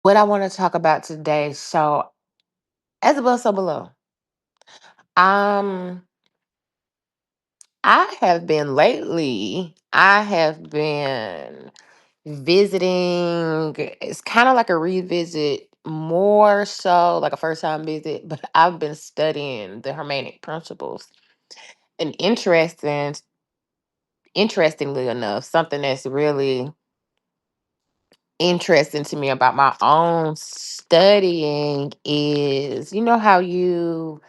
what I want to talk about today. So, as above, so below. Um, I have been lately. I have been visiting. It's kind of like a revisit, more so like a first time visit. But I've been studying the Hermetic principles, and interestingly enough, something that's really interesting to me about my own studying is, how you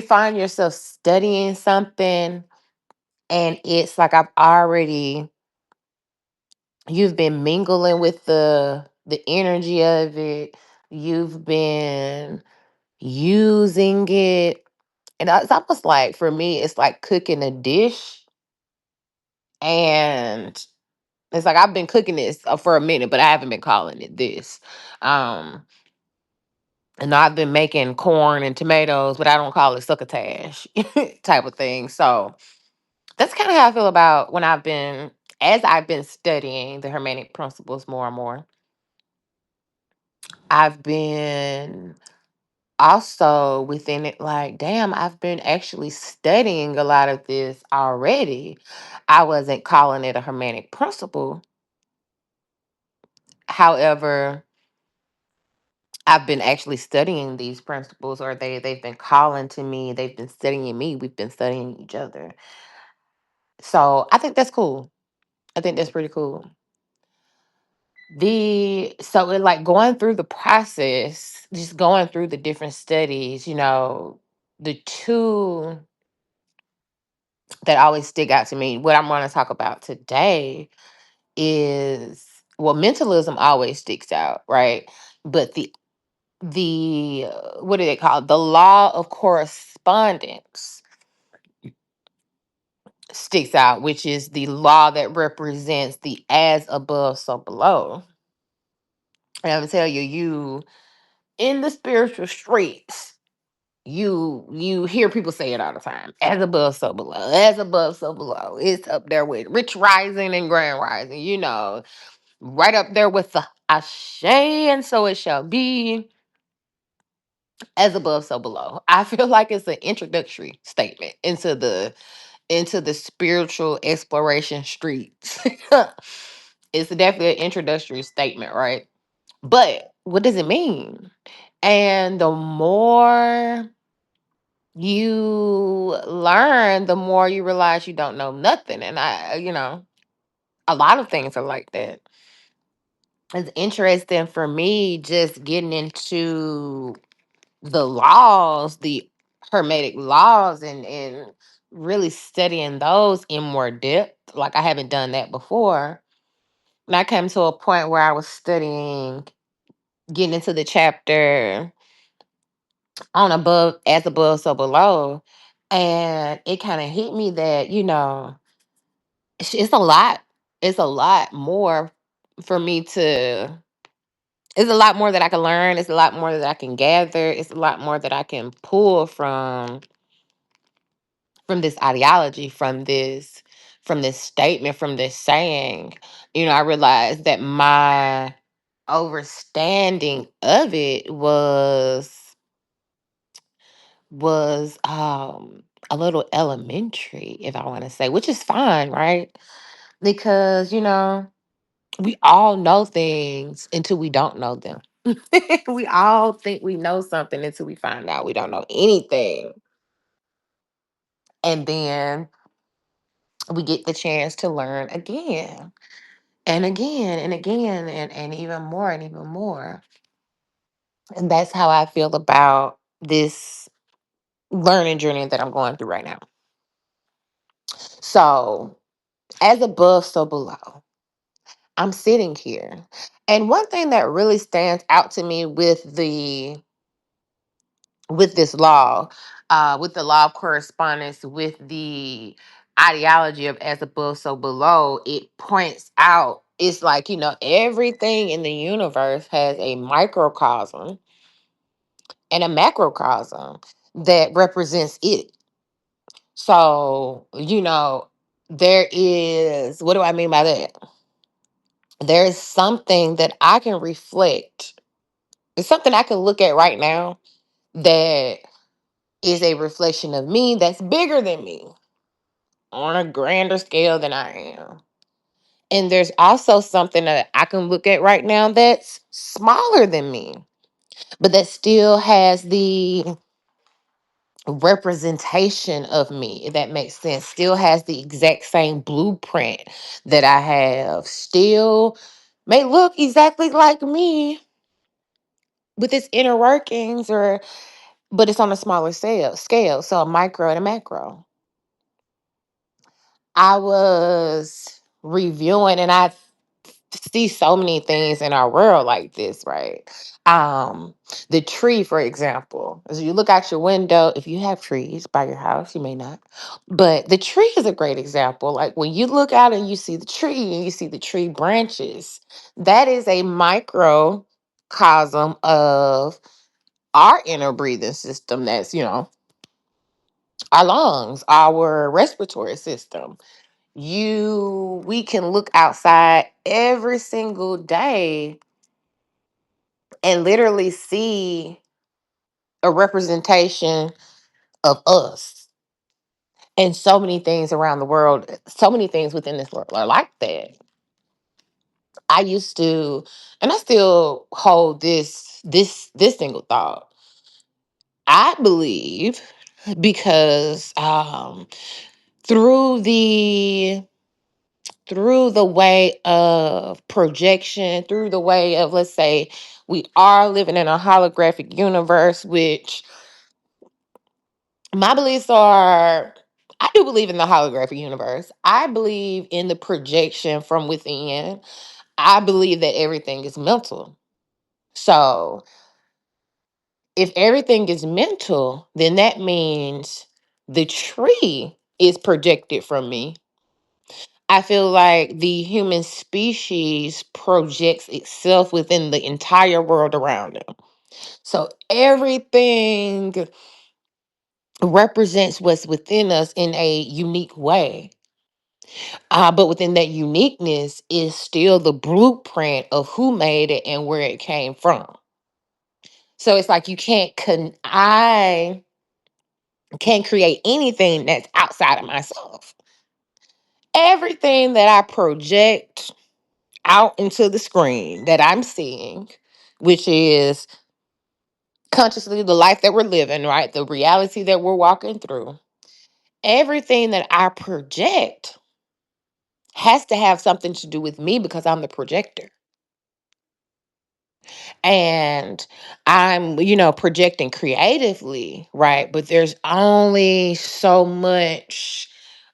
find yourself studying something, and it's like you've been mingling with the energy of it. You've been using it, and it's almost like, for me, it's like cooking a dish. And it's like I've been cooking this for a minute, but I haven't been calling it this. um and I've been making corn and tomatoes, but I don't call it succotash type of thing. So that's kind of how I feel about as I've been studying the Hermetic principles more and more. I've been also within it like, damn, I've been actually studying a lot of this already. I wasn't calling it a Hermetic principle. However, I've been actually studying these principles, or they've been calling to me, they've been studying me, we've been studying each other. So I think that's cool. I think that's pretty cool. It, like, going through the process, just going through the different studies, the two that always stick out to me, what I'm going to talk about today is, well, mentalism always sticks out, right? But what do they call it? The law of correspondence sticks out, which is the law that represents the as above, so below. And I'm gonna tell you, in the spiritual streets, you hear people say it all the time: as above, so below, as above, so below. It's up there with rich rising and grand rising, right up there with the ashe, and so it shall be, as above, so below. I feel like it's an introductory statement into the spiritual exploration streets. It's definitely an introductory statement, right? But what does it mean? And the more you learn, the more you realize you don't know nothing. And a lot of things are like that. It's interesting for me just getting into the laws, the Hermetic laws, and really studying those in more depth. Like, I haven't done that before. And I came to a point where I was studying, getting into the chapter on as above, so below. And it kind of hit me that, it's a lot. It's a lot more for me to, it's a lot more that I can learn. It's a lot more that I can gather. It's a lot more that I can pull from this ideology, from this statement, from this saying. I realized that my overstanding of it was a little elementary, if I want to say, which is fine, right? Because we all know things until we don't know them. We all think we know something until we find out we don't know anything. And then we get the chance to learn again and again and again, and even more and even more. And that's how I feel about this learning journey that I'm going through right now. So, as above, so below. I'm sitting here. And one thing that really stands out to me with this law, with the law of correspondence, with the ideology of as above, so below, it points out, it's like, everything in the universe has a microcosm and a macrocosm that represents it. So, there is, what do I mean by that? there's something that I can reflect. It's something I can look at right now that is a reflection of me that's bigger than me on a grander scale than I am. And there's also something that I can look at right now that's smaller than me, but that still has the representation of me, if that makes sense. Still has the exact same blueprint that I have. Still may look exactly like me with its inner workings, or but it's on a smaller scale. So a micro and a macro. I was reviewing, and I see so many things in our world like this, right? Um, the tree, for example, as you look out your window, if you have trees by your house, you may not, but the tree is a great example. Like when you look out and you see the tree and you see the tree branches, that is a microcosm of our inner breathing system. That's, our lungs, our respiratory system. We can look outside every single day and literally see a representation of us. And so many things around the world, so many things within this world are like that. I used to, and I still hold this single thought. I believe because through the through the way of projection, through the way of, let's say, we are living in a holographic universe, which my beliefs are, I do believe in the holographic universe. I believe in the projection from within. I believe that everything is mental. So if everything is mental, then that means the tree is projected from me. I feel like the human species projects itself within the entire world around them. So everything represents what's within us in a unique way. But within that uniqueness is still the blueprint of who made it and where it came from. So it's like I can't create anything that's outside of myself. Everything that I project out into the screen that I'm seeing, which is consciously the life that we're living, right? The reality that we're walking through. Everything that I project has to have something to do with me because I'm the projector. And I'm, projecting creatively, right? But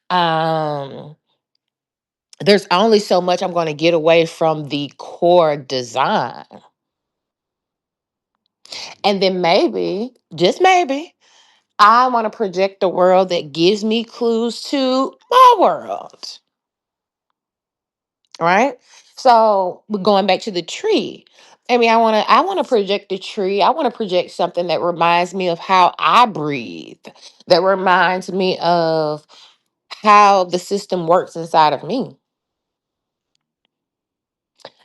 um there's only so much I'm going to get away from the core design. And then maybe, just maybe, I want to project a world that gives me clues to my world, right? So we're going back to the tree. I mean, I want to project a tree. I want to project something that reminds me of how I breathe, that reminds me of how the system works inside of me.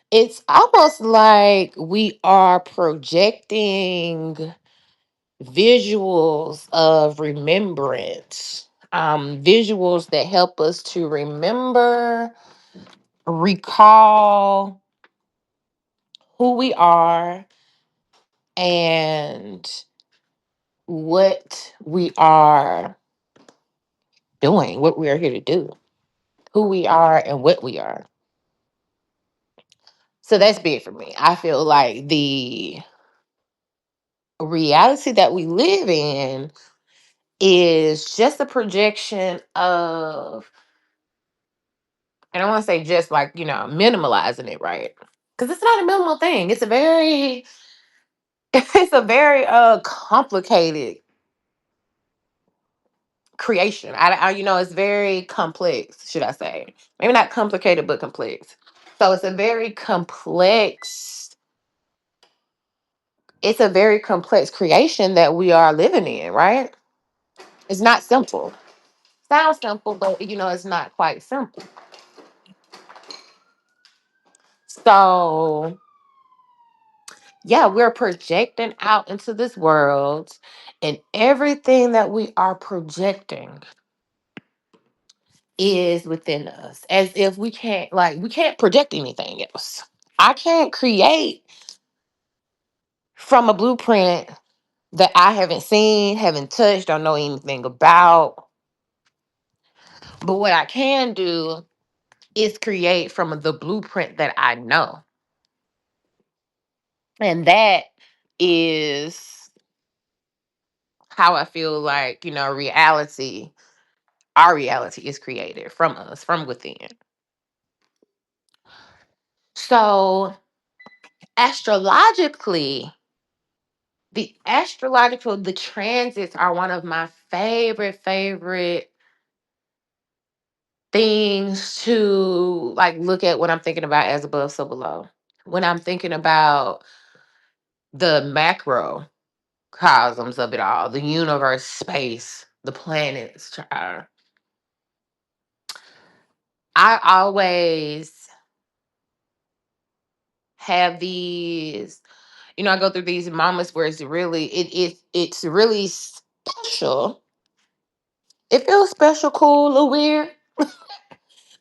It's almost like we are projecting visuals of remembrance, visuals that help us to remember, recall who we are and what we are doing, what we are here to do, who we are and what we are. So that's big for me. I feel like the reality that we live in is just a projection of, and I want to say just like, minimalizing it, right? Because it's not a minimal thing. It's a very, it's a very complicated creation. It's very complex, should I say? Maybe not complicated, but complex. So it's a very complex creation that we are living in, right? It's not simple. Sounds simple, but it's not quite simple. So, yeah, we're projecting out into this world, and everything that we are projecting is within us. As if we can't project anything else. I can't create from a blueprint that I haven't seen, haven't touched, don't know anything about. But what I can do is create from the blueprint that I know. And that is how I feel like, our reality is created from us, from within. So, astrologically, the transits are one of my favorite things to like look at when I'm thinking about as above, so below. When I'm thinking about the macro cosms of it all, the universe, space, the planets. I always have these, I go through these moments where it's really special. It feels special, cool, or weird,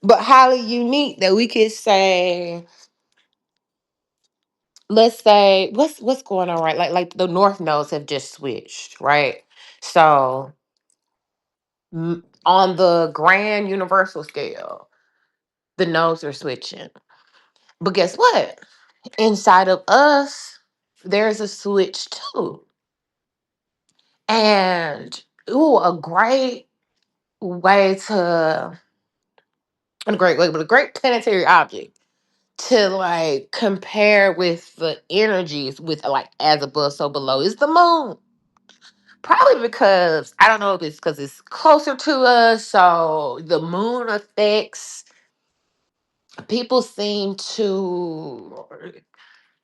but highly unique that we could say, let's say, what's going on, right? Like the north nodes have just switched, right? So on the grand universal scale, the nodes are switching. But guess what? Inside of us, there's a switch too. And a great way to a great way, but a great planetary object to like compare with the energies with like as above, so below is the moon. Probably because I don't know if it's because it's closer to us, so the moon affects people seem to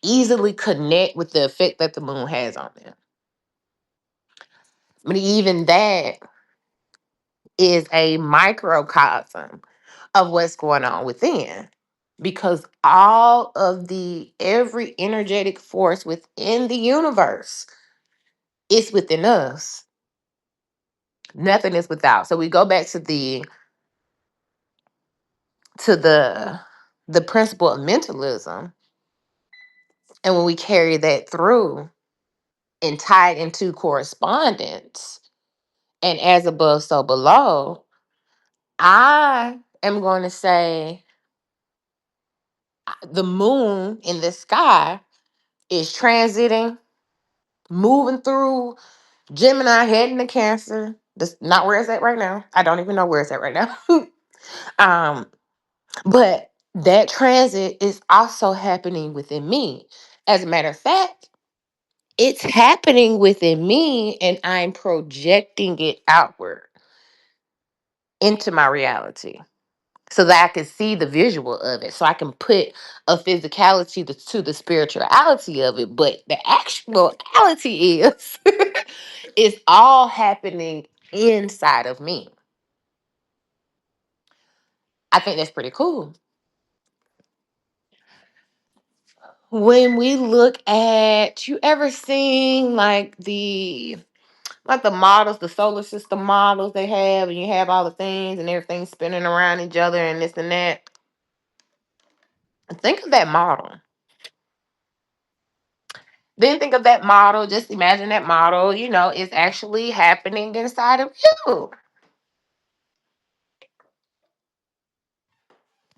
easily connect with the effect that the moon has on them. But even that is a microcosm of what's going on within. Because all of the every energetic force within the universe is within us. Nothing is without. So we go back to the principle of mentalism. And when we carry that through and tie it into correspondence and as above, so below, I am going to say the moon in the sky is transiting, moving through Gemini, heading to Cancer. That's not where it's at right now. I don't even know where it's at right now. um, but that transit is also happening within me. As a matter of fact, it's happening within me, and I'm projecting it outward into my reality so that I can see the visual of it, so I can put a physicality to the spirituality of it. But the actuality is, it's all happening inside of me. I think that's pretty cool. When we look at, you ever seen like the models, the solar system models they have, and you have all the things and everything spinning around each other and this and that? Think of that model. Then think of that model. Just imagine that model, is actually happening inside of you.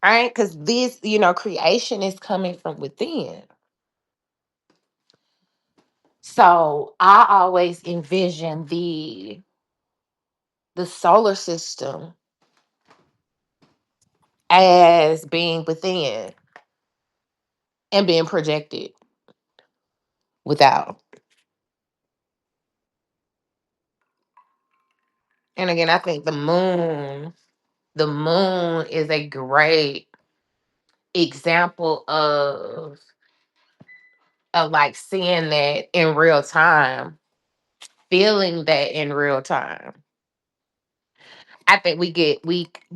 Right? Because this, creation is coming from within. So I always envision the solar system as being within and being projected without. And again, I think the moon is a great example of like seeing that in real time, feeling that in real time. I think we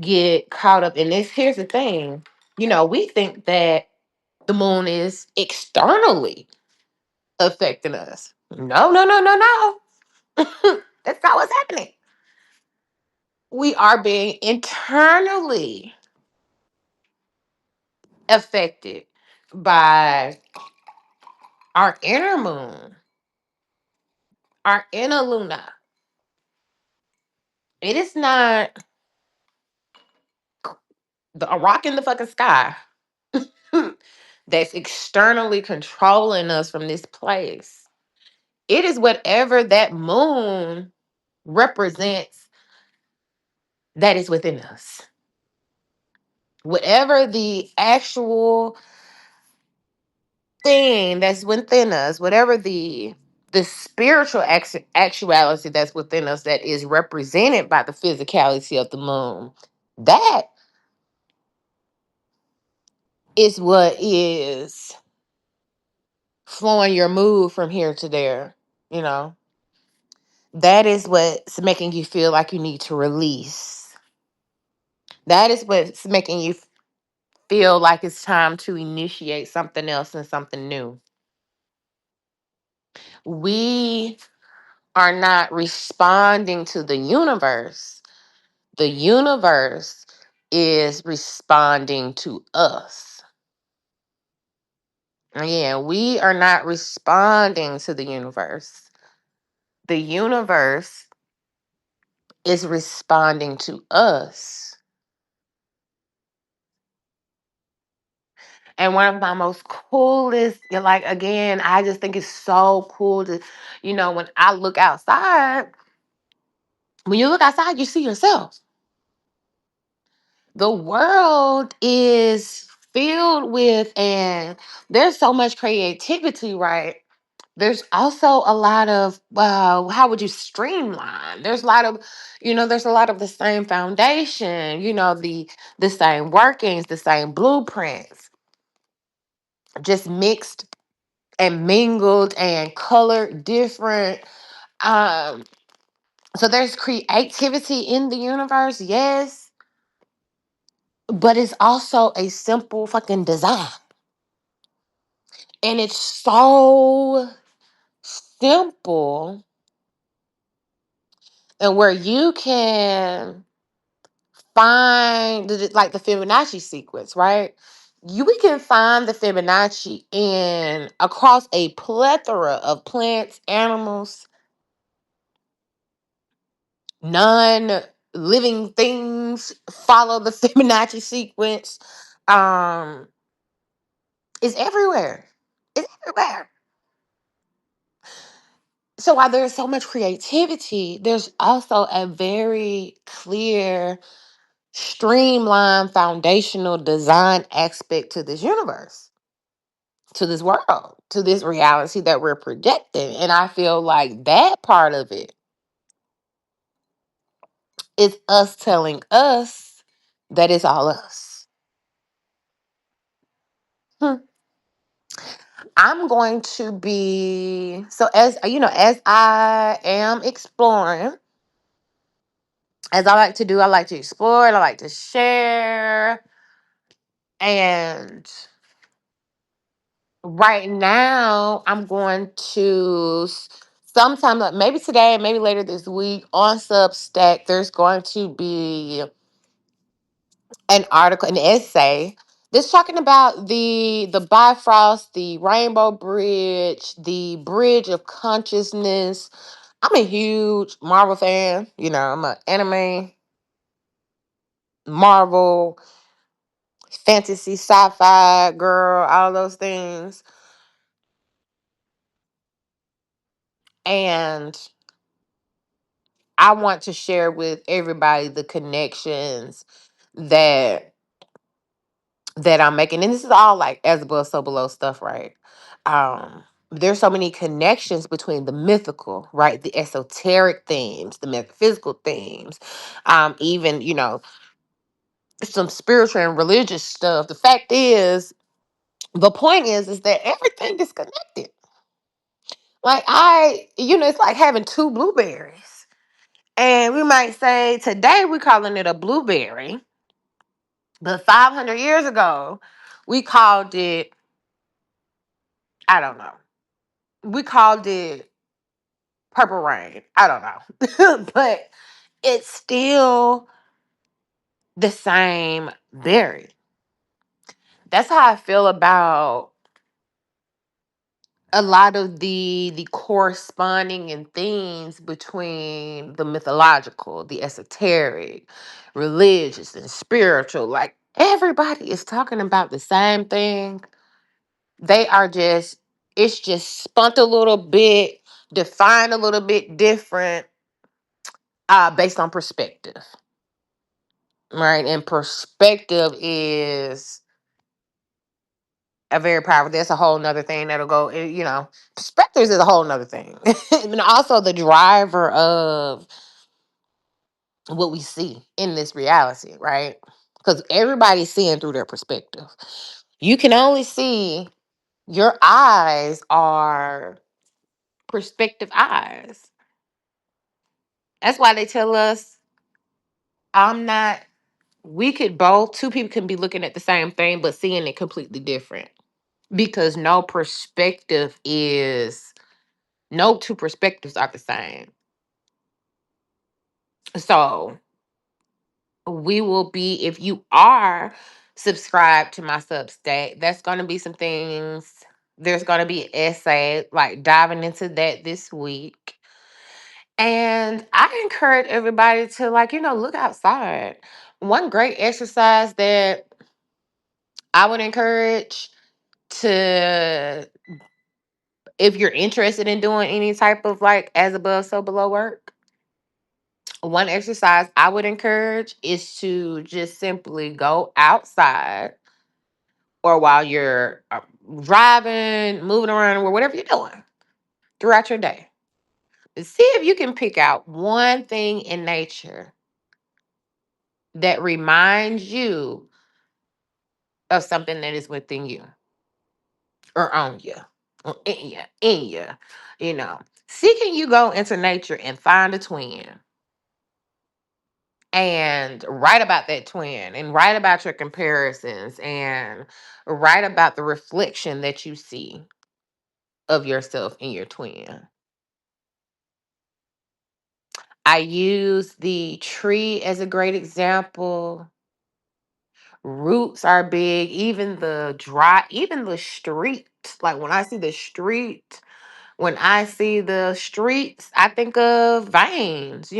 get caught up in this. Here's the thing. We think that the moon is externally affecting us. No, no, no, no, no. That's not what's happening. We are being internally affected by our inner moon, our inner luna. It is not a rock in the fucking sky that's externally controlling us from this place. It is whatever that moon represents that is within us. Whatever the actual thing that's within us, whatever the spiritual actuality that's within us that is represented by the physicality of the moon, that is what is flowing your mood from here to there. You know, that is what's making you feel like you need to release. That is what's making you feel like it's time to initiate something else and something new. We are not responding to the universe. The universe is responding to us. Again, we are not responding to the universe. The universe is responding to us. And one of my most coolest, like, again, I just think it's so cool to, when I look outside, when you look outside, you see yourself. The world is filled with, and there's so much creativity, right? There's also a lot of, how would you streamline? There's a lot of the same foundation, the same workings, the same blueprints, just mixed and mingled and colored different. Um, so there's creativity in the universe, yes, but it's also a simple fucking design. And it's so simple, and where you can find like the Fibonacci sequence, right? We can find the Fibonacci in across a plethora of plants, animals, non-living things follow the Fibonacci sequence. Um, it's everywhere. It's everywhere. So while there's so much creativity, there's also a very clear, streamlined, foundational design aspect to this universe, to this world, to this reality that we're projecting. And I feel like that part of it is us telling us that it's all us. Hmm. I'm going to be, so as as I am exploring, as I like to do, I like to explore and I like to share. And right now, I'm going to sometime, like maybe today, maybe later this week, on Substack, there's going to be an article, an essay that's talking about the Bifrost, the Rainbow Bridge, the Bridge of Consciousness. I'm a huge Marvel fan. I'm an anime, Marvel, fantasy, sci-fi girl, all those things. And I want to share with everybody the connections that I'm making. And this is all like as above, so below stuff, right? There's so many connections between the mythical, right? The esoteric themes, the metaphysical themes, even, some spiritual and religious stuff. The fact is, the point is that everything is connected. Like it's like having two blueberries. And we might say today we're calling it a blueberry, but 500 years ago, we called it I don't know. We called it purple rain. I don't know. But it's still the same berry. That's how I feel about a lot of the corresponding and themes between the mythological, the esoteric, religious, and spiritual. Like everybody is talking about the same thing. They are just, it's just spunt a little bit, defined a little bit different, based on perspective. Right. And perspective is a very powerful, that's a whole nother thing that'll go, perspectives is a whole nother thing. And also the driver of what we see in this reality, right? Because everybody's seeing through their perspective. You can only see, your eyes are perspective eyes. That's why they tell us, I'm not, we could both, two people can be looking at the same thing, but seeing it completely different. Because no two perspectives are the same. So we will be, if you are subscribed to my Substack, that's going to be some things. There's going to be an essay like diving into that this week. And I encourage everybody to, like, look outside. One great exercise that I would encourage to, if you're interested in doing any type of like as above, so below work, one exercise I would encourage is to just simply go outside, or while you're driving, moving around, or whatever you're doing throughout your day. See if you can pick out one thing in nature that reminds you of something that is within you, or on you, or in you. You know, see, can you go into nature and find a twin and write about that twin, and write about your comparisons, and write about the reflection that you see of yourself in your twin. I use the tree as a great example. Roots are big, even the street. Like when I see the streets, I think of veins,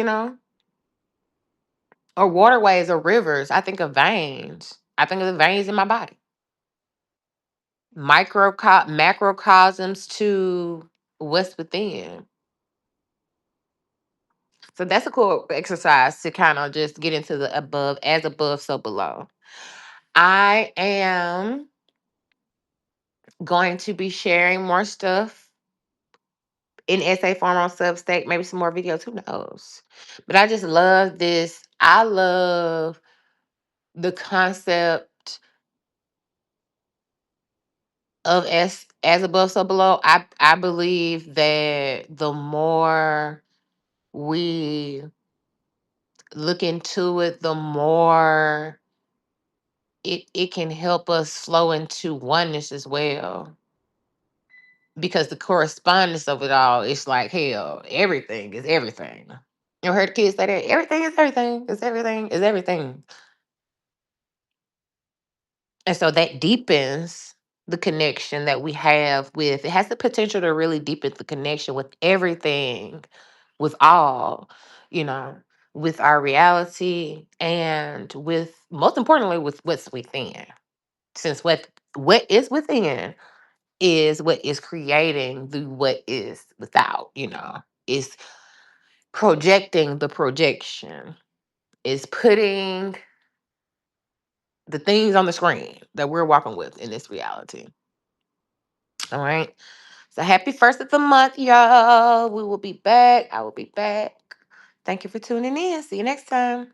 or waterways or rivers. I think of veins. I think of the veins in my body. Macrocosms to what's within. So that's a cool exercise to kind of just get into the above, as above, so below. I am going to be sharing more stuff in essay form on Substack, maybe some more videos, who knows? But I just love this. I love the concept of as above, so below. I believe that the more we look into it, the more it can help us flow into oneness as well. Because the correspondence of it all is like, hell, everything is everything. You heard kids say that? Everything is everything. It's everything is everything. And so that deepens the connection that we have with, it has the potential to really deepen the connection with everything, with all, you know, with our reality, and with, most importantly, with what's within. Since what is within is what is creating the what is without, is projecting the projection, is putting the things on the screen that we're walking with in this reality. All right. So happy first of the month, y'all. We will be back. I will be back. Thank you for tuning in. See you next time.